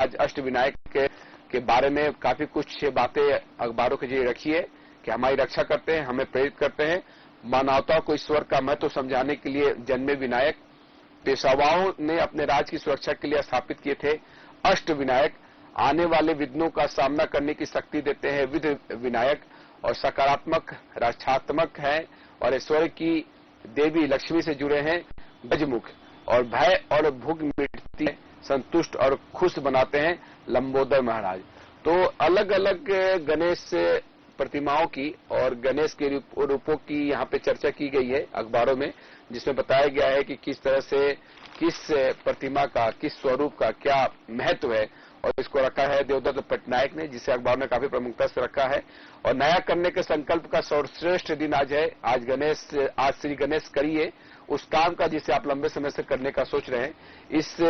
आज अष्टविनायक के बारे में काफी कुछ बातें अखबारों के जरिए रखी है कि हमारी रक्षा करते हैं, हमें प्रेरित करते हैं, मानवता को ईश्वर का महत्व समझाने के लिए जन्मे विनायक। पेशवाओं ने अपने राज्य की सुरक्षा के लिए स्थापित किए थे अष्टविनायक। आने वाले विघ्नों का सामना करने की शक्ति देते हैं विधि विनायक, और सकारात्मक रक्षात्मक है और ऐश्वर्य की देवी लक्ष्मी से जुड़े हैं गजमुख, और भय और भूख मिटती है, संतुष्ट और खुश बनाते हैं लंबोदर महाराज। तो अलग अलग गणेश प्रतिमाओं की और गणेश के रूपों की यहाँ पे चर्चा की गई है अखबारों में, जिसमें बताया गया है कि किस तरह से किस प्रतिमा का, किस स्वरूप का क्या महत्व है, और इसको रखा है देवदत्त पटनायक ने, जिसे अखबार ने काफी प्रमुखता से रखा है। और नया करने के संकल्प का सर्वश्रेष्ठ दिन आज है। आज श्री गणेश करिए उस काम का जिसे आप लंबे समय से करने का सोच रहे हैं। इस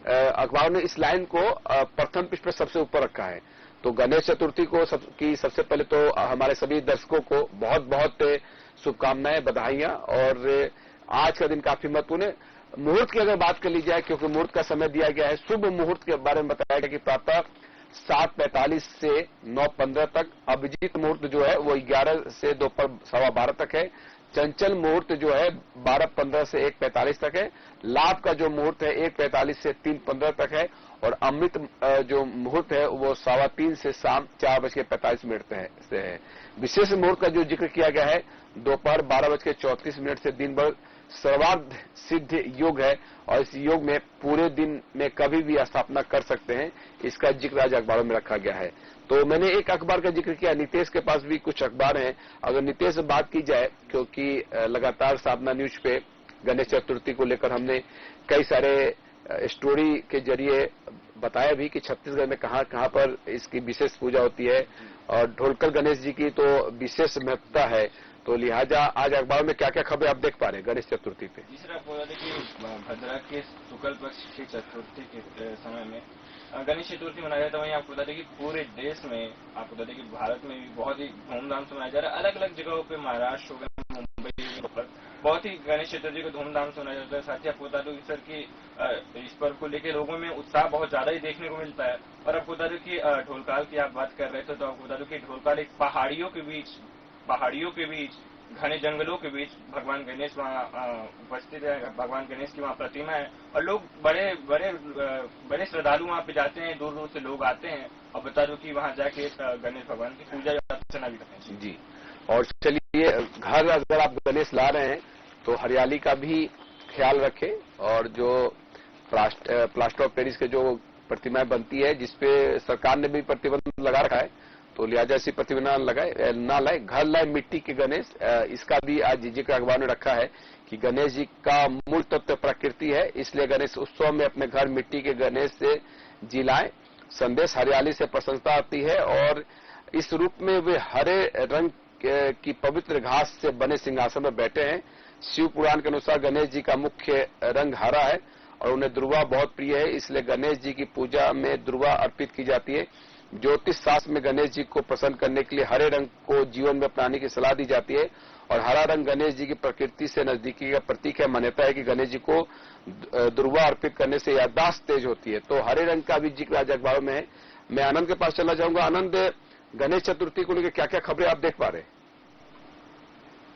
अखबार ने इस लाइन को प्रथम पृष्ठ पर सबसे ऊपर रखा है। तो गणेश चतुर्थी को सबसे पहले तो हमारे सभी दर्शकों को बहुत बहुत शुभकामनाएं, बधाइयां। और आज का दिन काफी महत्वपूर्ण है। मुहूर्त की अगर बात कर ली जाए, क्योंकि मुहूर्त का समय दिया गया है, शुभ मुहूर्त के बारे में बताया गया कि प्रातः 7:45 से 9:15 तक। अभिजीत मुहूर्त जो है वो 11 से दोपहर 12:15 तक है। चंचल मुहूर्त जो है 12:15 से 1:45 तक है। लाभ का जो मुहूर्त है 1:45 से 3:15 तक है। और अमृत जो मुहूर्त है वो 3:15 से शाम 4:45 से है। विशेष मुहूर्त का जो जिक्र किया गया है दोपहर 12:34 से दिन भर सर्वार्थ सिद्ध योग है, और इस योग में पूरे दिन में कभी भी स्थापना कर सकते हैं। इसका जिक्र आज अखबारों में रखा गया है। तो मैंने एक अखबार का जिक्र किया, नितेश के पास भी कुछ अखबार हैं। अगर नितेश से बात की जाए, क्योंकि लगातार साधना न्यूज पे गणेश चतुर्थी को लेकर हमने कई सारे स्टोरी के जरिए बताया भी कि छत्तीसगढ़ में कहां कहां पर इसकी विशेष पूजा होती है, और ढोलकर गणेश जी की तो विशेष महत्ता है। तो लिहाजा आज अखबार में क्या क्या खबरें आप देख पा रहे हैं गणेश चतुर्थी पे? जी सर, आपको बता दें कि भद्रा के शुक्ल पक्ष की चतुर्थी के समय में गणेश चतुर्थी मनाया जाता है। वहीं आपको बता दें कि पूरे देश में, आपको बता दें कि भारत में भी बहुत ही धूमधाम से मनाया जा रहा है। अलग अलग जगहों पे, महाराष्ट्र हो गया, मुंबई पर बहुत ही गणेश चतुर्थी को धूमधाम से मनाया जाता है। साथ ही आपको बता दो सर कि इस पर्व को लेकर लोगों में उत्साह बहुत ज्यादा ही देखने को मिलता है। और आपको बता दो कि ढोलकाल की आप बात कर रहे थे, तो आपको बता दो कि ढोलकाल एक पहाड़ियों के बीच घने जंगलों के बीच भगवान गणेश वहाँ उपस्थित है। भगवान गणेश की वहाँ प्रतिमा है, और लोग बड़े श्रद्धालु वहाँ पे जाते हैं। दूर दूर से लोग आते हैं, और बता दो कि वहाँ जाके गणेश भगवान की पूजा अर्चना भी करते हैं। जी, और चलिए, घर अगर आप गणेश ला रहे हैं तो हरियाली का भी ख्याल रखें, और जो प्लास्टर ऑफ पेरिस के जो प्रतिमाएं बनती है, जिसपे सरकार ने भी प्रतिबंध लगा रखा है, तो लिहाजा ऐसी प्रतिबंध ना लाए। घर लाए मिट्टी के गणेश, इसका भी आज जिक्र अखबार ने रखा है कि गणेश जी का मूल तत्व प्रकृति है, इसलिए गणेश उत्सव में अपने घर मिट्टी के गणेश से जिलाएं। संदेश हरियाली से प्रसन्नता आती है, और इस रूप में वे हरे रंग की पवित्र घास से बने सिंहासन में बैठे हैं। शिव पुराण के अनुसार गणेश जी का मुख्य रंग हरा है, और उन्हें दुर्वा बहुत प्रिय है, इसलिए गणेश जी की पूजा में दुर्वा अर्पित की जाती है। ज्योतिष शास्त्र में गणेश जी को प्रसन्न करने के लिए हरे रंग को जीवन में अपनाने की सलाह दी जाती है, और हरा रंग गणेश जी की प्रकृति से नजदीकी का प्रतीक है। मान्यता है कि गणेश जी को दुर्वा अर्पित करने से याददाश्त तेज होती है। तो हरे रंग का भी जिक्र आज अखबारों में है। मैं आनंद के पास चला जाऊंगा। आनंद, गणेश चतुर्थी को लेकर क्या क्या खबरें आप देख पा रहे हैं?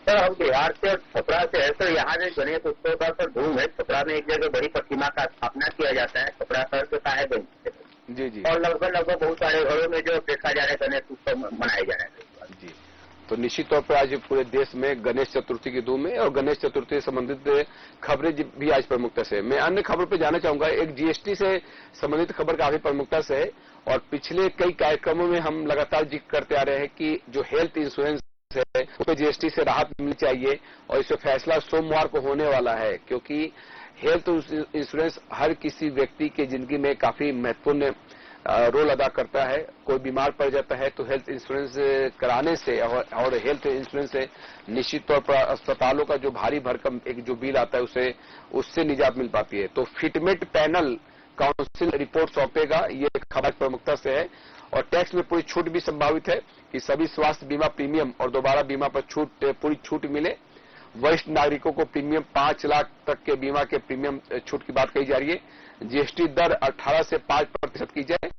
सर, हम बिहार से और छपरा से है। सर, यहाँ जो गणेश उत्सव का सर धूम है। छपरा में एक जगह बड़ी प्रतिमा का स्थापना किया जाता है, छपरा शहर के साहेबगंज से। जी, और लगभग बहुत सारे घरों में जो देखा जा रहा है गणेश उत्सव मनाया जा रहा है। जी, तो निश्चित तौर पर आज पूरे देश में गणेश चतुर्थी की धूम है, और गणेश चतुर्थी से संबंधित खबरें भी आज प्रमुखता से। मैं अन्य खबर पे जाना चाहूंगा। एक जीएसटी से संबंधित खबर काफी प्रमुखता से है, और पिछले कई कार्यक्रमों में हम लगातार जिक्र करते आ रहे हैं कि जो हेल्थ इंश्योरेंस है उसमें जीएसटी से राहत मिलनी चाहिए, और इसमें फैसला सोमवार को होने वाला है, क्योंकि हेल्थ इंश्योरेंस हर किसी व्यक्ति की जिंदगी में काफी महत्वपूर्ण रोल अदा करता है। कोई बीमार पड़ जाता है तो हेल्थ इंश्योरेंस कराने से और हेल्थ इंश्योरेंस से निश्चित तौर पर अस्पतालों का जो भारी भरकम एक जो बिल आता है उससे निजात मिल पाती है। तो फिटमेट पैनल काउंसिल रिपोर्ट सौंपेगा, ये खबर प्रमुखता से है। और टैक्स में पूरी छूट भी संभावित है कि सभी स्वास्थ्य बीमा प्रीमियम और दोबारा बीमा पर पूरी छूट मिले। वरिष्ठ नागरिकों को प्रीमियम 5 लाख तक के बीमा के प्रीमियम छूट की बात कही जा रही है। जीएसटी दर 18 से 5% की जाए,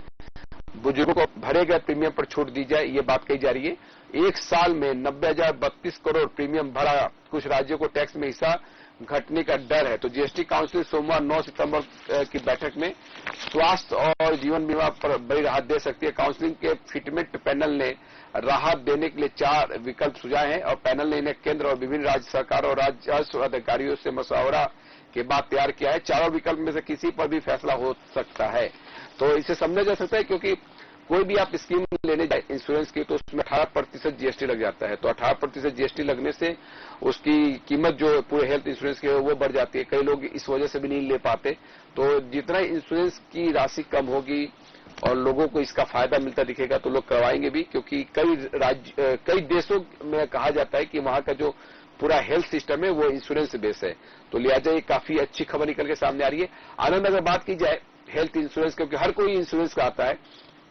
बुजुर्गों को भरे गए प्रीमियम पर छूट दी जाए, ये बात कही जा रही है। एक साल में 90,032 करोड़ प्रीमियम भरा, कुछ राज्यों को टैक्स में हिस्सा घटने का डर है। तो जीएसटी काउंसिल सोमवार 9 सितंबर की बैठक में स्वास्थ्य और जीवन बीमा पर बड़ी राहत दे सकती है। काउंसिलिंग के फिटमेंट पैनल ने राहत देने के लिए 4 विकल्प सुझाए हैं और पैनल ने इन्हें केंद्र और विभिन्न राज्य सरकारों और राजस्व अधिकारियों से मशवरा के बाद तैयार किया है। चारों विकल्प में से किसी पर भी फैसला हो सकता है। तो इसे समझा जा सकता है क्योंकि कोई भी आप स्कीम लेने जाए इंश्योरेंस की तो उसमें 18% जीएसटी लग जाता है। तो 18% जीएसटी लगने से उसकी कीमत जो पूरे हेल्थ इंश्योरेंस की है वो बढ़ जाती है। कई लोग इस वजह से भी नहीं ले पाते। तो जितना इंश्योरेंस की राशि कम होगी और लोगों को इसका फायदा मिलता दिखेगा तो लोग करवाएंगे भी, क्योंकि कई देशों में कहा जाता है कि वहां का जो पूरा हेल्थ सिस्टम है वो इंश्योरेंस बेस है। तो लिहाजा ये काफी अच्छी खबर निकल के सामने आ रही है। आनंद, अगर बात की जाए हेल्थ इंश्योरेंस, क्योंकि हर कोई इंश्योरेंस कराता है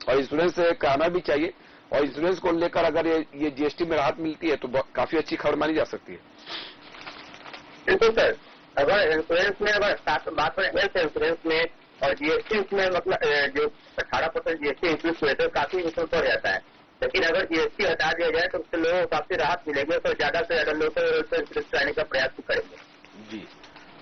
और इंश्योरेंस कराना भी चाहिए, और इंश्योरेंस को लेकर अगर ये जीएसटी में राहत मिलती है तो काफी अच्छी खबर मानी जा सकती है। बिल्कुल सर, अगर इंश्योरेंस में अगर बात करें हेल्थ इंश्योरेंस में और जीएसटी उसमें मतलब जो 18% जीएसटी इंक्रीज हुए तो काफी इंक्रीज हो जाता है। लेकिन अगर जीएसटी हटा दिया जाए तो उससे लोगों को काफी राहत मिलेगी, तो ज्यादा से ज्यादा लोग इंश्योरेंस कराने का प्रयास भी करेंगे। जी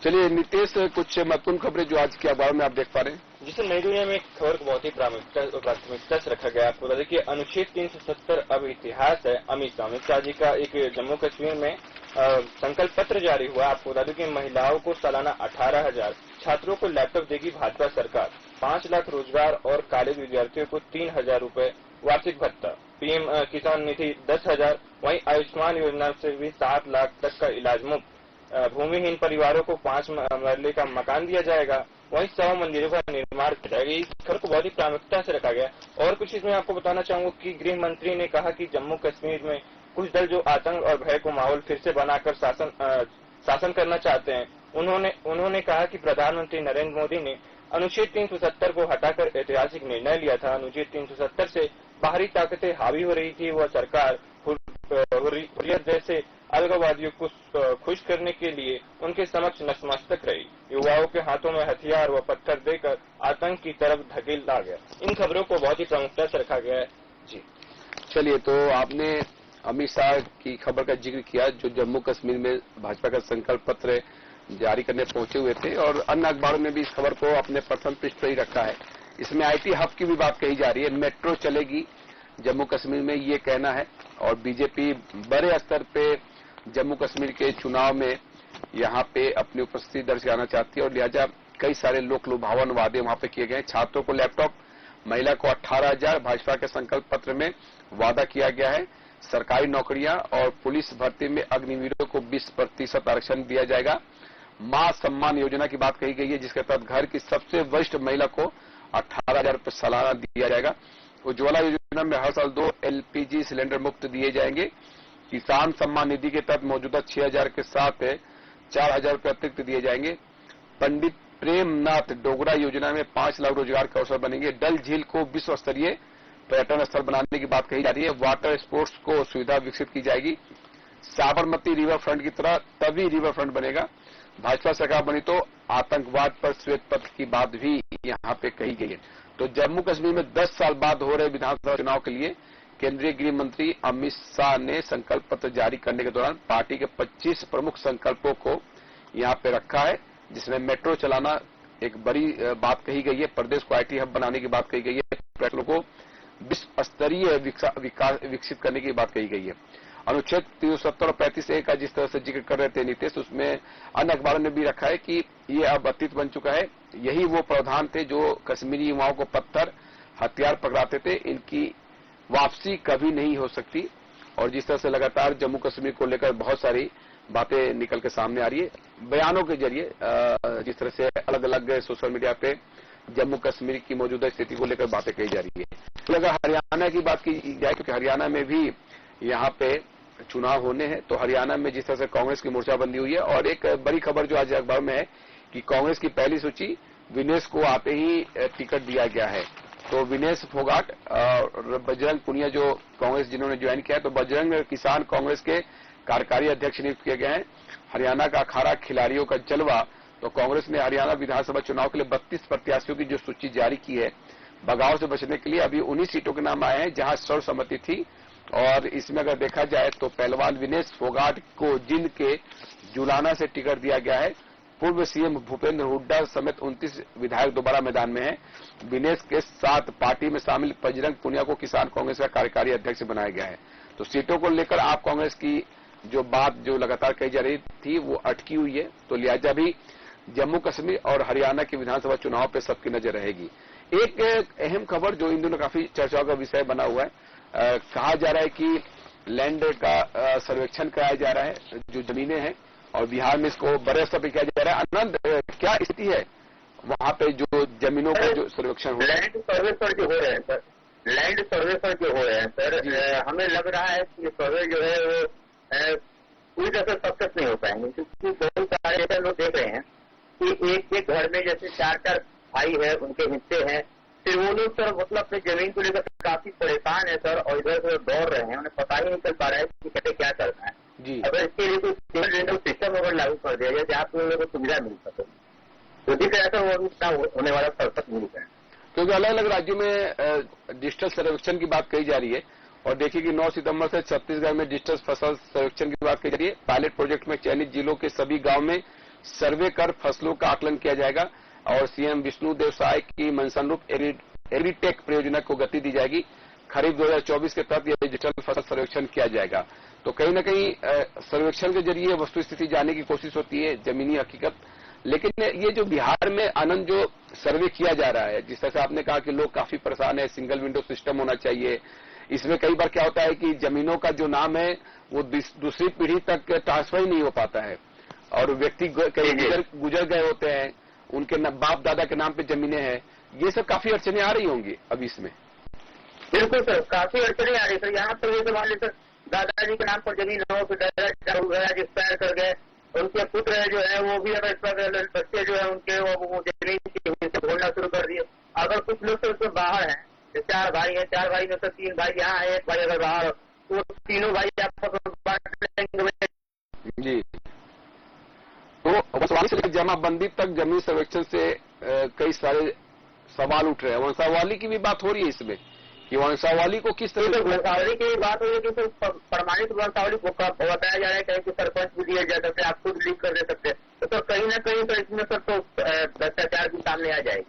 चलिए नीतीश, कुछ महत्वपूर्ण खबरें जो आज के अखबार में आप देख पा रहे हैं। जिससे नई दुनिया में एक खबर को बहुत ही प्राथमिकता से रखा गया। आपको बता दें कि अनुच्छेद 370 अब इतिहास है। अमित शाह जी का एक जम्मू कश्मीर में संकल्प पत्र जारी हुआ। आपको बता दें कि महिलाओं को सालाना 18,000, छात्रों को लैपटॉप देगी भाजपा सरकार, 5 लाख रोजगार और कॉलेज विद्यार्थियों को 3,000 रूपये वार्षिक भत्ता, पीएम किसान निधि 10,000, वहीं आयुष्मान योजना से भी 7 लाख तक का इलाज मुफ्त, भूमिहीन परिवारों को 5 मरले का मकान दिया जाएगा, वहीं 100 मंदिरों का निर्माण किया जाएगा। इस खबर को बहुत ही प्राथमिकता से रखा गया। और कुछ इसमें आपको बताना चाहूंगा कि गृह मंत्री ने कहा कि जम्मू कश्मीर में कुछ दल जो आतंक और भय को माहौल फिर से बनाकर शासन करना चाहते हैं, उन्होंने कहा कि प्रधानमंत्री नरेंद्र मोदी ने अनुच्छेद 370 को हटाकर ऐतिहासिक निर्णय लिया था। अनुच्छेद 370 से बाहरी ताकतें हावी हो रही थी। वह सरकार हुर्रियत जैसे अलगाववादियों को खुश करने के लिए उनके समक्ष नतमस्तक रही। युवाओं के हाथों में हथियार व पत्थर देकर आतंक की तरफ धकेला गया। इन खबरों को बहुत ही प्रमुखता से रखा गया है। जी चलिए, तो आपने अमित शाह की खबर का जिक्र किया जो जम्मू कश्मीर में भाजपा का संकल्प पत्र जारी करने पहुंचे हुए थे, और अन्य अखबारों ने भी इस खबर को अपने प्रथम पृष्ठ पर ही रखा है। इसमें आईटी हब की भी बात कही जा रही है। मेट्रो चलेगी जम्मू कश्मीर में, ये कहना है। और बीजेपी बड़े स्तर पे जम्मू कश्मीर के चुनाव में यहाँ पे अपनी उपस्थिति दर्ज कराना चाहती है, और लिहाजा कई सारे लोक लुभावन वादे वहां पे किए गए। छात्रों को लैपटॉप, महिला को 18,000 भाजपा के संकल्प पत्र में वादा किया गया है। सरकारी नौकरियां और पुलिस भर्ती में अग्निवीरों को 20% आरक्षण दिया जाएगा। मां सम्मान योजना की बात कही गई है, जिसके तहत घर की सबसे वरिष्ठ महिला को 18,000 रुपये सालाना दिया जाएगा। उज्ज्वला योजना में हर साल 2 एलपीजी सिलेंडर मुफ्त दिए जाएंगे। किसान सम्मान निधि के तहत मौजूदा 6,000 के साथ 4,000 रुपये अतिरिक्त दिए जाएंगे। पंडित प्रेमनाथ डोगरा योजना में 5 लाख रोजगार के अवसर बनेंगे। डल झील को विश्व स्तरीय पर्यटन स्थल बनाने की बात कही जा रही है। वाटर स्पोर्ट्स को सुविधा विकसित की जाएगी। साबरमती रिवर फ्रंट की तरह तभी रिवर फ्रंट बनेगा। भाजपा सरकार बनी तो आतंकवाद पर श्वेत पत्र की बात भी यहाँ पे कही गई है। तो जम्मू कश्मीर में 10 साल बाद हो रहे विधानसभा चुनाव के लिए केंद्रीय गृह मंत्री अमित शाह ने संकल्प पत्र जारी करने के दौरान पार्टी के 25 प्रमुख संकल्पों को यहाँ पे रखा है, जिसमें मेट्रो चलाना एक बड़ी बात कही गई है। प्रदेश को आईटी हब बनाने की बात कही गई है। पर्यटकों को विश्व स्तरीय विकसित करने की बात कही गई है। अनुच्छेद 370 और 35A का जिस तरह से जिक्र कर रहे थे नीतीश, उसमें अन्य अखबारों ने भी रखा है कि ये अब अतीत बन चुका है। यही वो प्रावधान थे जो कश्मीरी युवाओं को पत्थर, हथियार पकड़ाते थे। इनकी वापसी कभी नहीं हो सकती। और जिस तरह से लगातार जम्मू कश्मीर को लेकर बहुत सारी बातें निकल के सामने आ रही है, बयानों के जरिए जिस तरह से अलग अलग सोशल मीडिया पे जम्मू कश्मीर की मौजूदा स्थिति को लेकर बातें कही जा रही है। तो अगर हरियाणा की बात की जाए, क्योंकि हरियाणा में भी यहाँ पे चुनाव होने हैं, तो हरियाणा में जिस तरह से कांग्रेस की मोर्चाबंदी हुई है, और एक बड़ी खबर जो आज अखबार में है कि कांग्रेस की पहली सूची विनेश को आते ही टिकट दिया गया है। तो विनेश फोगाट और बजरंग पुनिया जो कांग्रेस जिन्होंने ज्वाइन किया है, तो बजरंग किसान कांग्रेस के कार्यकारी अध्यक्ष नियुक्त किए गए हैं। हरियाणा का अखाड़ा खिलाड़ियों का जलवा, तो कांग्रेस ने हरियाणा विधानसभा चुनाव के लिए 32 प्रत्याशियों की जो सूची जारी की है, बगाव से बचने के लिए अभी 19 सीटों के नाम आए हैं जहां सर्वसम्मति थी। और इसमें अगर देखा जाए तो पहलवान विनेश फोगाट को जिंद के जुलाना से टिकट दिया गया है। पूर्व सीएम भूपेंद्र हुड्डा समेत 29 विधायक दोबारा मैदान में हैं। विनेश के साथ पार्टी में शामिल बजरंग पुनिया को किसान कांग्रेस का कार्यकारी अध्यक्ष बनाया गया है। तो सीटों को लेकर आप कांग्रेस की जो बात जो लगातार कही जा रही थी वो अटकी हुई है, तो लिहाजा भी जम्मू कश्मीर और हरियाणा के विधानसभा चुनाव पर सबकी नजर रहेगी। एक अहम खबर जो इन दिनों काफी चर्चाओं का विषय बना हुआ है, कहा जा रहा है कि लैंड का सर्वेक्षण कराया जा रहा है, जो जमीनें हैं, और बिहार में इसको बड़े स्तर पर किया जा रहा है। आनंद, क्या स्थिति है वहां पे जो जमीनों का जो सर्वेक्षण हो रहा है? लैंड सर्वे पर जो हो रहे हैं सर, लैंड सर्वे पर जो हो रहे हैं सर, हमें लग रहा है कि सर्वे जो है वो पूरी तरह से सक्सेस नहीं हो पाएंगे, क्योंकि बहुत सारे ऐसे लोग देख रहे हैं कि एक एक घर में जैसे 4-4 भाई है, उनके हिस्से हैं, फिर वो लोग सर मतलब अपनी जमीन को लेकर काफी परेशान है सर, और इधर उधर दौड़ रहे हैं, उन्हें पता ही नहीं चल पा रहा है कि कैसे क्या करना है जी। अगर इसके लिए कोई सिविल रेंडम सिस्टम अगर लागू कर दिया जाए जहाँ पे लोगों को सुविधा मिल सके, तो दिख रहा था वो होने वाला सक्सेस मिल रहा है। क्योंकि अलग अलग राज्यों में डिजिटल सर्वेक्षण की बात कही जा रही है, और देखिए कि 9 सितंबर से छत्तीसगढ़ में डिजिटल फसल सर्वेक्षण की बात कही जा रही है। पायलट प्रोजेक्ट में चयनित जिलों के सभी गांव में सर्वे कर फसलों का आकलन किया जाएगा, और सीएम विष्णुदेव साय की मंशानुरूप एग्रीटेक परियोजना को गति दी जाएगी। खरीफ 2024 के तहत यह डिजिटल फसल सर्वेक्षण किया जाएगा। तो कहीं न कहीं सर्वेक्षण के जरिए वस्तु स्थिति जानने की कोशिश होती है, जमीनी हकीकत। लेकिन ये जो बिहार में आनंद जो सर्वे किया जा रहा है, जिस तरह से आपने कहा कि लोग काफी परेशान है, सिंगल विंडो सिस्टम होना चाहिए। इसमें कई बार क्या होता है कि जमीनों का जो नाम है वो दूसरी पीढ़ी तक ट्रांसफर ही नहीं हो पाता है, और व्यक्ति गुजर गए होते हैं, उनके बाप दादा के नाम पे जमीनें हैं। ये सब काफी अड़चने आ रही होंगी अभी इसमें। बिल्कुल सर, काफी अड़चने आ रही सर। यहाँ पर ये मान लीजिए दादाजी के नाम पर जमीन हो, फिर दादा एक्सपायर कर गए, उनके पुत्र जो है वो भी अगर बच्चे जो है उनके वो जमीन की बोलना शुरू कर दिए। अगर कुछ लोग तो उसमें बाहर हैं, 4 भाई हैं, 4 भाई में से 3 भाई यहाँ है, 1 भाई अगर बाहर, तो तीनों भाई आपको बांट लेंगे जी। तो वंशावली से लेकर जमाबंदी तक जमीन सर्वेक्षण से कई सारे सवाल उठ रहे हैं। वंशावली की भी बात हो रही है इसमें कि वंशावली को किस तरह से वंशावली की बात हो रही है कि प्रमाणित वंशावली को बताया जा रहा है कि सरपंच भी दिया जा सकते हैं, आप खुद लीक कर दे सकते हैं, तो सर कहीं ना कहीं तो इसमें सर तो भ्रष्टाचार भी सामने आ जाएगी।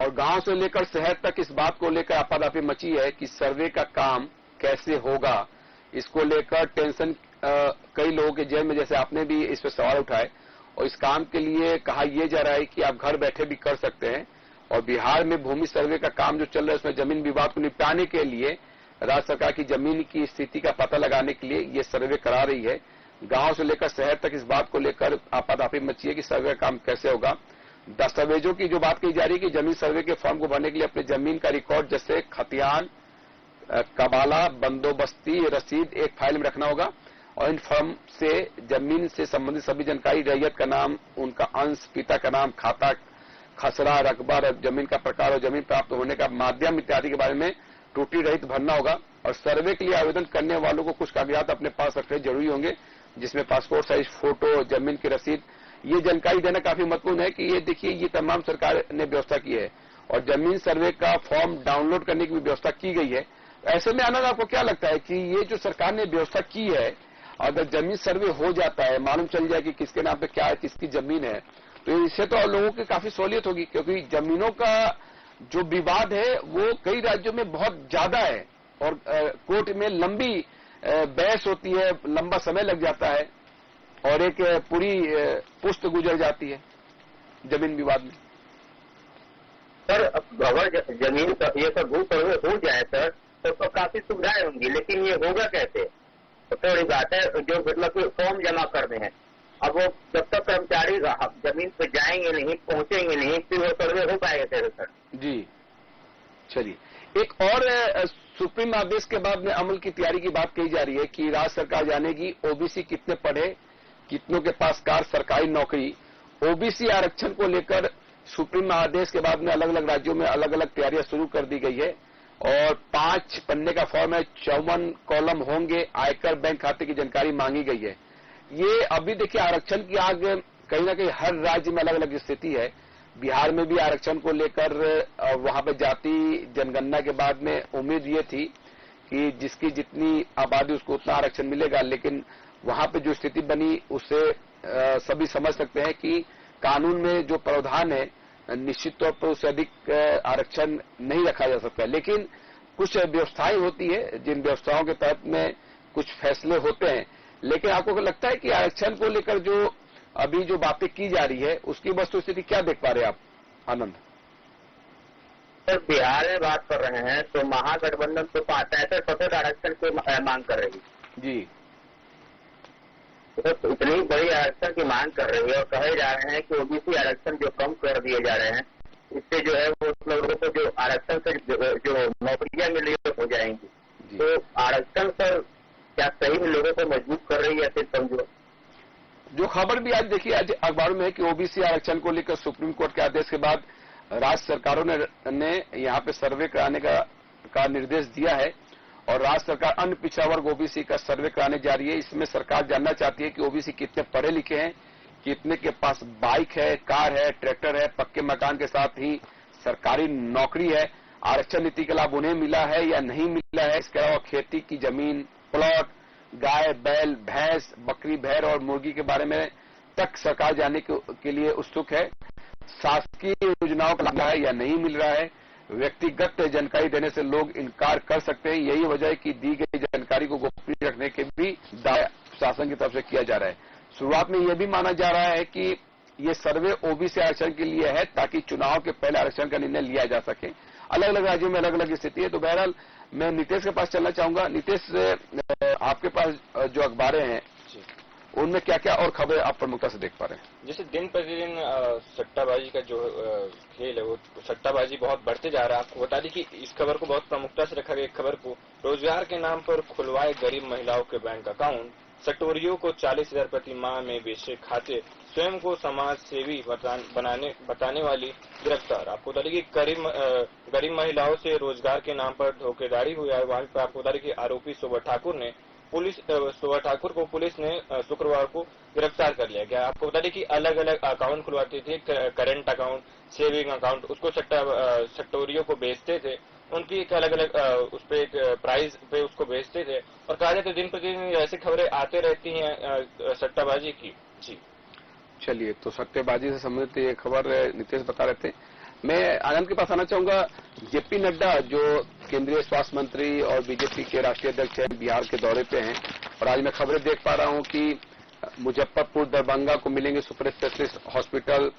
और गांव से लेकर शहर तक इस बात को लेकर आपाधापी मची है कि सर्वे का काम कैसे होगा। इसको लेकर टेंशन कई लोगों के जेल में, जैसे आपने भी इस पर सवाल उठाए, और इस काम के लिए कहा यह जा रहा है कि आप घर बैठे भी कर सकते हैं। और बिहार में भूमि सर्वे का काम जो चल रहा है उसमें जमीन विवाद को निपटाने के लिए राज्य सरकार की जमीन की स्थिति का पता लगाने के लिए ये सर्वे करा रही है। गांव से लेकर शहर तक इस बात को लेकर आपाधापी मची है कि सर्वे का काम कैसे होगा। दस्तावेजों की जो बात कही जा रही है कि जमीन सर्वे के फॉर्म को भरने के लिए अपने जमीन का रिकॉर्ड जैसे खतियान, कबाला, बंदोबस्ती, रसीद एक फाइल में रखना होगा, और इन फॉर्म से जमीन से संबंधित सभी जानकारी, रैयत का नाम, उनका अंश, पिता का नाम, खाता, खसरा, रकबा, जमीन का प्रकार और जमीन प्राप्त होने का माध्यम इत्यादि के बारे में त्रुटि रहित भरना होगा। और सर्वे के लिए आवेदन करने वालों को कुछ कागजात अपने पास रखने जरूरी होंगे, जिसमें पासपोर्ट साइज फोटो, जमीन की रसीद। ये जानकारी देना काफी महत्वपूर्ण है कि ये देखिए ये तमाम सरकार ने व्यवस्था की है, और जमीन सर्वे का फॉर्म डाउनलोड करने की भी व्यवस्था की गई है। ऐसे में आनंद, आपको क्या लगता है कि ये जो सरकार ने व्यवस्था की है, अगर जमीन सर्वे हो जाता है, मालूम चल जाए कि किसके नाम पे क्या है, किसकी जमीन है, तो इससे तो लोगों की काफी सहूलियत होगी, क्योंकि जमीनों का जो विवाद है वो कई राज्यों में बहुत ज्यादा है, और कोर्ट में लंबी बहस होती है, लंबा समय लग जाता है, और एक पूरी पुश्त गुजर जाती है जमीन विवाद में। सर अगर जमीन ये सब भू सर्वे हो जाए सर तो काफी सुविधाएं होंगी, लेकिन ये होगा कैसे? तो थोड़ी बात है, जो मतलब फॉर्म जमा करने हैं, अब वो जब तक कर्मचारी जमीन पे जाएंगे नहीं, पहुंचेंगे नहीं, फिर वो सर्वे हो पाएगा कैसे सर? जी चलिए, एक और सुप्रीम आदेश के बाद में अमल की तैयारी की बात कही जा रही है कि राज्य सरकार जानेगी ओबीसी कितने पढ़े, कितनों के पास कार सरकारी नौकरी। ओबीसी आरक्षण को लेकर सुप्रीम आदेश के बाद में अलग अलग राज्यों में अलग अलग तैयारियां शुरू कर दी गई है, और 5 पन्ने का फॉर्म है, 54 कॉलम होंगे, आयकर बैंक खाते की जानकारी मांगी गई है। ये अभी देखिए आरक्षण की आग कहीं ना कहीं हर राज्य में अलग अलग स्थिति है। बिहार में भी आरक्षण को लेकर वहां पे जाति जनगणना के बाद में उम्मीद ये थी कि जिसकी जितनी आबादी उसको उतना आरक्षण मिलेगा, लेकिन वहां पे जो स्थिति बनी उससे सभी समझ सकते हैं कि कानून में जो प्रावधान है निश्चित तौर पर उससे अधिक आरक्षण नहीं रखा जा सकता। लेकिन कुछ व्यवस्थाएं होती है जिन व्यवस्थाओं के तहत में कुछ फैसले होते हैं। लेकिन आपको लगता है कि आरक्षण को लेकर जो अभी जो बातें की जा रही है उसकी वस्तुस्थिति क्या देख पा रहे हैं आप आनंद? सर बिहार में बात कर रहे हैं तो महागठबंधन तो 65% आरक्षण की मांग कर रही है जी। तो इतनी बड़ी आरक्षण की मांग कर रही है और कहे जा रहे हैं कि ओबीसी आरक्षण जो कम कर दिए जा रहे हैं इससे जो है वो लोगों को जो आरक्षण से जो नौकरियां मिल रही हो जाएंगी। तो आरक्षण पर क्या सही में लोगों को मजबूर कर रही है ऐसे समझो? जो खबर भी आज देखिए आज अखबारों में है कि ओबीसी आरक्षण को लेकर सुप्रीम कोर्ट के आदेश के बाद राज्य सरकारों ने यहाँ पे सर्वे कराने का निर्देश दिया है और राज्य सरकार अन्य पिछड़ा वर्ग ओबीसी का सर्वे कराने जा रही है। इसमें सरकार जानना चाहती है कि ओबीसी कितने पढ़े लिखे हैं, कितने के पास बाइक है, कार है, ट्रैक्टर है, पक्के मकान के साथ ही सरकारी नौकरी है, आरक्षण नीति का लाभ उन्हें मिला है या नहीं मिला है। इसके अलावा खेती की जमीन, प्लॉट, गाय, बैल, भैंस, बकरी, भेड़ और मुर्गी के बारे में तक सरकार जानने के लिए उत्सुक है। शासकीय योजनाओं का लाभ है या नहीं मिल रहा है, व्यक्तिगत जानकारी देने से लोग इनकार कर सकते हैं। यही वजह है कि दी गई जानकारी को गोपनीय रखने के भी दावा शासन की तरफ से किया जा रहा है। शुरुआत में यह भी माना जा रहा है कि ये सर्वे ओबीसी आरक्षण के लिए है ताकि चुनाव के पहले आरक्षण का निर्णय लिया जा सके। अलग अलग राज्यों में अलग अलग स्थिति है। तो बहरहाल मैं नीतीश के पास चलना चाहूंगा। नीतीश, आपके पास जो अखबारें हैं उनमें क्या क्या और खबरें आप प्रमुखता से देख पा रहे हैं? जैसे दिन प्रतिदिन सट्टाबाजी का जो खेल है वो सट्टाबाजी बहुत बढ़ते जा रहा है। आपको बता दें कि इस खबर को बहुत प्रमुखता से रखा गया। एक खबर को रोजगार के नाम पर खुलवाए गरीब महिलाओं के बैंक अकाउंट, सटोरियों को 40,000 प्रति माह में बेचे खाते, स्वयं को समाज सेवी बताने वाली गिरफ्तार। आपको बता दें कि गरीब महिलाओं से रोजगार के नाम पर धोखेधड़ी हुई है। वहां पर आपको बता दें कि आरोपी शोभा ठाकुर को पुलिस ने शुक्रवार को गिरफ्तार कर लिया गया। आपको बता दें कि अलग अलग अकाउंट खुलवाते थे, करंट अकाउंट, सेविंग अकाउंट, उसको सट्टोरियों को बेचते थे, उनकी एक अलग अलग उस पे एक प्राइस पे उसको बेचते थे। और कहा जाए तो दिन प्रतिदिन ऐसी खबरें आते रहती हैं सट्टाबाजी की। जी चलिए, तो सट्टेबाजी से संबंधित ये खबर नीतीश बता रहे थे। मैं आनंद के पास आना चाहूंगा। जेपी नड्डा जो केंद्रीय स्वास्थ्य मंत्री और बीजेपी के राष्ट्रीय अध्यक्ष हैं, बिहार के दौरे पे हैं और आज मैं खबरें देख पा रहा हूं कि मुजफ्फरपुर, दरभंगा को मिलेंगे super specialist hospital,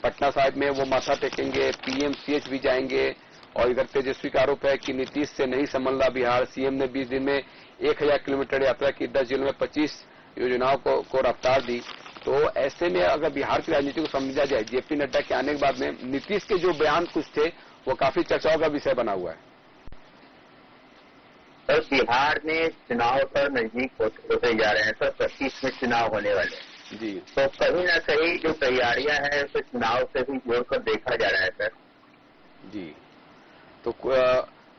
Patna Sahib में वो माथा टेकेंगे, पीएमसीएच भी जाएंगे। और इधर तेजस्वी का आरोप है कि नीतीश से नहीं संभल रहा बिहार। सीएम ने 20 दिन में 1000 किलोमीटर यात्रा की, 10 जिलों में 25 योजनाओं को रफ्तार दी। तो ऐसे में अगर बिहार की राजनीति को समझा जाए, जेपी नड्डा के आने के बाद में नीतीश के जो बयान कुछ थे वो काफी चर्चाओं का विषय बना हुआ है। सर बिहार में चुनाव पर नजदीक होते जा रहे हैं सर, 25 में चुनाव होने वाले हैं जी। तो कहीं ना कहीं जो तैयारियां हैं उसे चुनाव से भी जोड़कर देखा जा रहा है सर जी। तो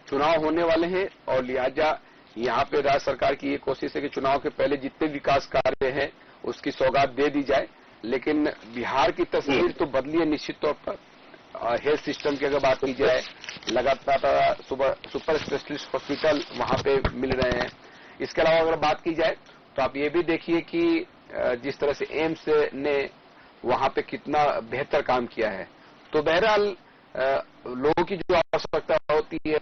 चुनाव होने वाले हैं और लिहाजा यहाँ पे राज्य सरकार की ये कोशिश है कि चुनाव के पहले जितने विकास कार्य हैं उसकी सौगात दे दी जाए। लेकिन बिहार की तस्वीर तो बदली है निश्चित तौर पर। हेल्थ सिस्टम की अगर बात की जाए, लगातार सुपर स्पेशलिस्ट हॉस्पिटल वहां पे मिल रहे हैं। इसके अलावा अगर बात की जाए तो आप ये भी देखिए कि जिस तरह से एम्स ने वहां पे कितना बेहतर काम किया है। तो बहरहाल लोगों की जो आवश्यकता होती है,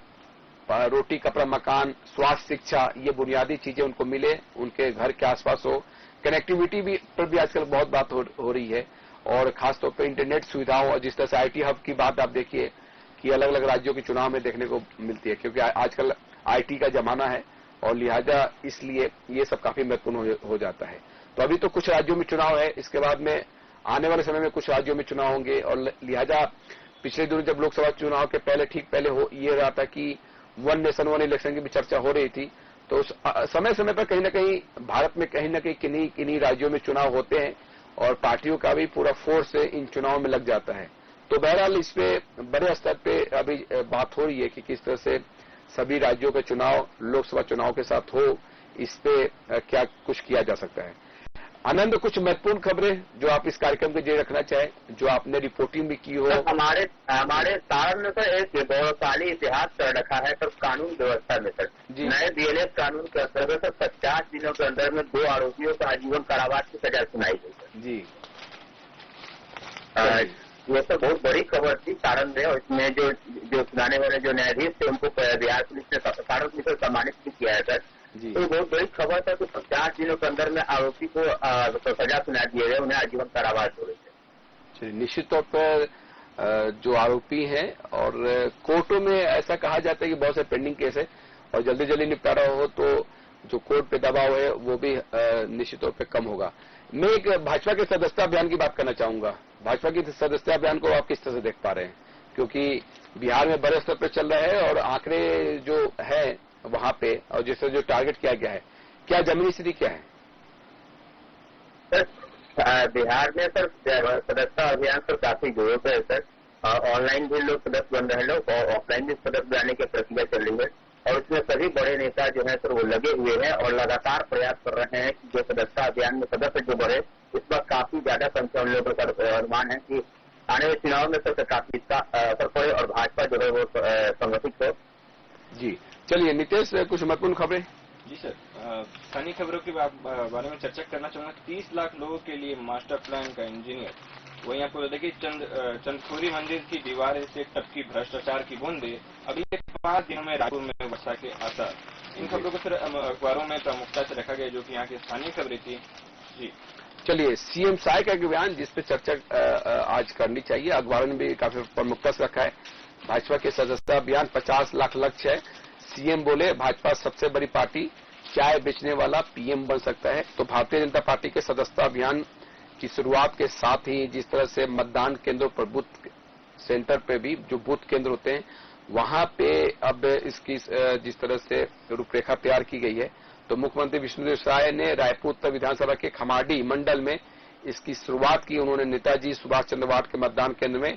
रोटी, कपड़ा, मकान, स्वास्थ्य, शिक्षा, ये बुनियादी चीजें उनको मिले, उनके घर के आसपास हो। कनेक्टिविटी पर भी आजकल बहुत बात हो रही है और खासतौर पर इंटरनेट सुविधाओं और जिस तरह से आईटी हब की बात आप देखिए कि अलग अलग राज्यों के चुनाव में देखने को मिलती है, क्योंकि आजकल आईटी का जमाना है और लिहाजा इसलिए ये सब काफी महत्वपूर्ण हो जाता है। तो अभी तो कुछ राज्यों में चुनाव है, इसके बाद में आने वाले समय में कुछ राज्यों में चुनाव होंगे और लिहाजा पिछले दिनों जब लोकसभा चुनाव के पहले ये रहा था कि 1 नेशन 1 इलेक्शन की भी चर्चा हो रही थी। तो उस समय समय पर कहीं ना कहीं भारत में कहीं ना कहीं किन्हीं राज्यों में चुनाव होते हैं और पार्टियों का भी पूरा फोर्स इन चुनाव में लग जाता है। तो बहरहाल इस पे बड़े स्तर पे अभी बात हो रही है कि किस तरह से सभी राज्यों के चुनाव लोकसभा चुनाव के साथ हो, इस पे क्या कुछ किया जा सकता है। आनंद, कुछ महत्वपूर्ण खबरें जो आप इस कार्यक्रम के जरिए रखना चाहें, जो आपने रिपोर्टिंग भी की हो? हमारे सारण में सर एक गौरवशाली इतिहास कर रखा है सर कानून व्यवस्था में सर। नए BLS कानून के अंतर्गत 50 दिनों के अंदर में 2 आरोपियों को आजीवन कारावास की सजा सुनाई गई सर। जी, ये तो बहुत बड़ी खबर थी सारण में, और इसमें जो सुनाने वाले जो न्यायाधीश थे उनको बिहार पुलिस ने सारण पुलिस से सम्मानित भी किया है सर। तो बहुत बड़ी खबर था कि 50 दिनों के अंदर में आरोपी को सजा सुना दिए गए, उन्हें आजीवन कारावास हो रही है। निश्चित तौर पर जो आरोपी हैं, और कोर्टों में ऐसा कहा जाता है कि बहुत से पेंडिंग केस है और जल्दी जल्दी निपटारा हो तो जो कोर्ट पे दबाव है वो भी निश्चित तौर पे कम होगा। मैं एक भाजपा के सदस्यता अभियान की बात करना चाहूंगा। भाजपा की सदस्यता अभियान को आप किस तरह से देख पा रहे हैं, क्योंकि बिहार में बड़े स्तर पर चल रहा है और आंकड़े जो है वहां पे और जिससे जो टारगेट किया गया है, क्या जमीनी स्थिति क्या है? सर बिहार में सर सदस्यता अभियान सर काफी जोरों पे है सर। ऑनलाइन भी लोग सदस्य बन रहे हैं लोग, और ऑफलाइन भी सदस्य बनाने की प्रक्रिया चल रही है, और उसमें सभी बड़े नेता जो है सर वो लगे हुए हैं और लगातार प्रयास कर रहे हैं कि जो सदस्यता अभियान में सदस्य जो बढ़े, इस पर काफी ज्यादा संख्या उन लोगों का अनुमान है कि आने वाले चुनाव में सर काफी इसका असर पड़े और भाजपा जो है वो संगठित हो। जी, चलिए नीतीश, कुछ महत्वपूर्ण खबरें? जी सर, स्थानीय खबरों के बारे में चर्चा करना चाहूंगा। 30 लाख लोगों के लिए मास्टर प्लान का इंजीनियर। वहीं आपको देखिए चंदखोरी मंदिर की दीवार से टपकी भ्रष्टाचार की बूंदे, अगले 5 दिनों में रायपुर में वर्षा के आसार। इन खबरों को सर अखबारों में प्रमुखता से रखा गया, जो कि यहाँ की स्थानीय खबरें थी। जी चलिए, सीएम सहायक का बयान जिस पे चर्चा आज करनी चाहिए, अखबारों ने भी काफी प्रमुखता से रखा है। भाजपा के सदस्यता अभियान 50 लाख लक्ष्य है। सीएम बोले भाजपा सबसे बड़ी पार्टी, चाय बेचने वाला पीएम बन सकता है। तो भारतीय जनता पार्टी के सदस्यता अभियान की शुरुआत के साथ ही जिस तरह से मतदान केंद्रों पर बूथ सेंटर पे भी जो बूथ केंद्र होते हैं वहां पे अब इसकी जिस तरह से रूपरेखा तैयार की गई है, तो मुख्यमंत्री विष्णुदेव साय ने रायपुर उत्तर विधानसभा के खमाडी मंडल में इसकी शुरुआत की। उन्होंने नेताजी सुभाष चंद्र वार्ड के मतदान केंद्र में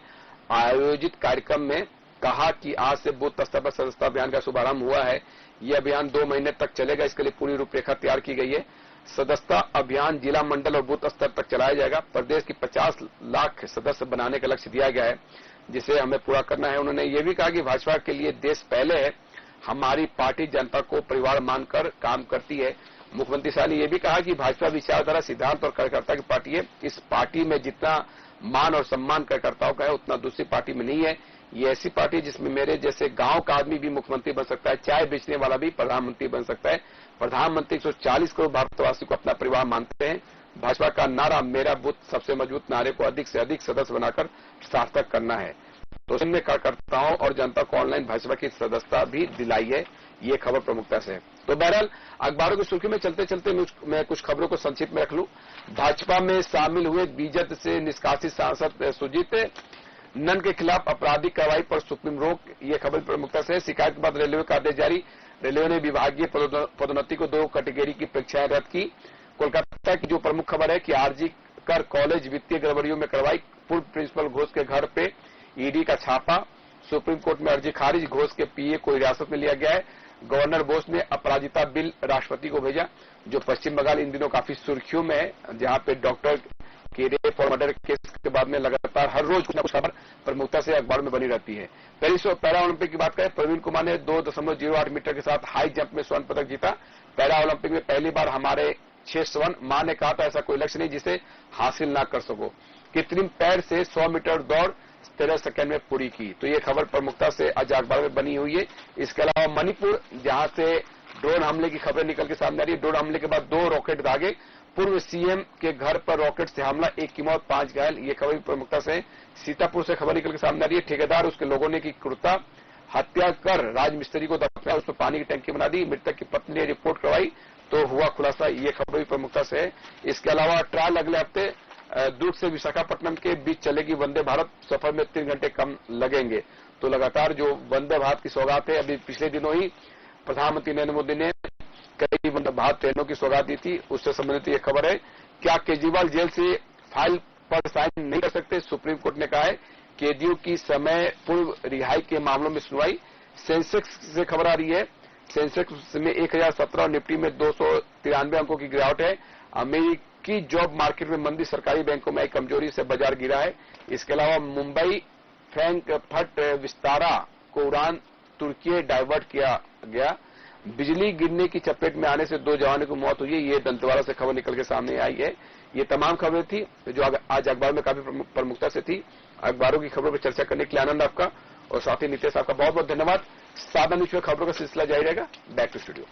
आयोजित कार्यक्रम में कहा कि आज से बूथ स्तर पर सदस्यता अभियान का शुभारंभ हुआ है। यह अभियान 2 महीने तक चलेगा, इसके लिए पूरी रूपरेखा तैयार की गई है। सदस्यता अभियान जिला मंडल और बूथ स्तर तक चलाया जाएगा। प्रदेश की 50 लाख सदस्य बनाने का लक्ष्य दिया गया है, जिसे हमें पूरा करना है। उन्होंने ये भी कहा कि भाजपा के लिए देश पहले है, हमारी पार्टी जनता को परिवार मानकर काम करती है। मुख्यमंत्री शाह ने यह भी कहा कि भाजपा विचारधारा, सिद्धांत और कार्यकर्ता की पार्टी है। इस पार्टी में जितना मान और सम्मान कार्यकर्ताओं का है उतना दूसरी पार्टी में नहीं है। ये ऐसी पार्टी जिसमें मेरे जैसे गांव का आदमी भी मुख्यमंत्री बन सकता है, चाय बेचने वाला भी प्रधानमंत्री बन सकता है। प्रधानमंत्री 140 करोड़ भारतवासी को अपना परिवार मानते हैं। भाजपा का नारा मेरा बूथ सबसे मजबूत नारे को अधिक से अधिक सदस्य बनाकर सार्थक करना है। तो इसमें कार्यकर्ताओं और जनता को ऑनलाइन भाजपा की सदस्यता भी दिलाई है। ये खबर प्रमुखता से है। तो बहरहाल अखबारों की सुर्खी में चलते चलते मैं कुछ खबरों को संक्षिप्त में रख लूं। भाजपा में शामिल हुए बीजेपी से निष्कासित सांसद सुजीत नंद के खिलाफ आपराधिक कार्रवाई पर सुप्रीम रोक। ये खबर प्रमुखता से है। शिकायत के बाद रेलवे का आदेश जारी। रेलवे ने विभागीय पदोन्नति को 2 कैटेगरी की परीक्षाएं रद्द की। कोलकाता की जो प्रमुख खबर है कि आरजी कर कॉलेज वित्तीय गड़बड़ियों में कार्रवाई। पूर्व प्रिंसिपल घोष के घर पे ईडी का छापा। सुप्रीम कोर्ट में अर्जी खारिज। घोष के पीए को हिरासत में लिया गया है। गवर्नर बोस ने अपराजिता बिल राष्ट्रपति को भेजा। जो पश्चिम बंगाल इन दिनों काफी सुर्खियों में है, जहां पे डॉक्टर के रेप और मर्डर केस के बाद में लगातार हर रोज कुछ न कुछ खबर प्रमुखता से अखबार में बनी रहती है। पेरिस पैरा ओलंपिक की बात करें, प्रवीण कुमार ने 2.08 मीटर के साथ हाई जंप में स्वर्ण पदक जीता। पैरा ओलंपिक में पहली बार हमारे 6 स्वर्ण। मां ने कहा था ऐसा कोई लक्ष्य नहीं जिसे हासिल ना कर सको। कृत्रिम पैर से 100 मीटर दौड़ 13 सेकंड में पूरी की। तो ये खबर प्रमुखता से आज अखबार में बनी हुई है। इसके अलावा मणिपुर, जहां से ड्रोन हमले की खबर निकल के सामने आ रही है। ड्रोन हमले के बाद 2 रॉकेट दागे। पूर्व सीएम के घर पर रॉकेट से हमला, 1 की मौत 5 घायल। ये खबर प्रमुखता से सीतापुर से खबर निकल के सामने आ रही है। ठेकेदार उसके लोगों ने की क्रूरता, हत्या कर राजमिस्त्री को दफनाया, उसमें पानी की टंकी बना दी। मृतक की पत्नी ने रिपोर्ट करवाई तो हुआ खुलासा। ये खबर भी प्रमुखता से है। इसके अलावा ट्रायल अगले हफ्ते दुर्ग से विशाखापट्टनम के बीच चलेगी वंदे भारत। सफर में 3 घंटे कम लगेंगे। तो लगातार जो वंदे भारत की सौगात है, अभी पिछले दिनों ही प्रधानमंत्री नरेंद्र मोदी ने कई वंदे भारत ट्रेनों की सौगात दी थी, उससे संबंधित यह खबर है। क्या केजरीवाल जेल से फाइल पर साइन नहीं कर सकते? सुप्रीम कोर्ट ने कहा है कैदियों की समय पूर्व रिहाई के मामलों में सुनवाई। सेंसेक्स से खबर आ रही है। सेंसेक्स में 1017 और निफ्टी में 293 अंकों की गिरावट है। की जॉब मार्केट में मंदी, सरकारी बैंकों में आई कमजोरी से बाजार गिरा है। इसके अलावा मुंबई फ्रैंकफर्ट विस्तारा को उड़ान तुर्की डाइवर्ट किया गया। बिजली गिरने की चपेट में आने से 2 जवानों की मौत हुई है। ये दंतेवाड़ा से खबर निकल के सामने आई है। ये तमाम खबरें थी जो आज अखबार में काफी प्रमुखता से थी। अखबारों की खबरों पर चर्चा करने के लिए आनंद आपका और साथी नितेश आपका बहुत बहुत धन्यवाद। सादा न्यूज में खबरों का सिलसिला जारी रहेगा। Back to studio.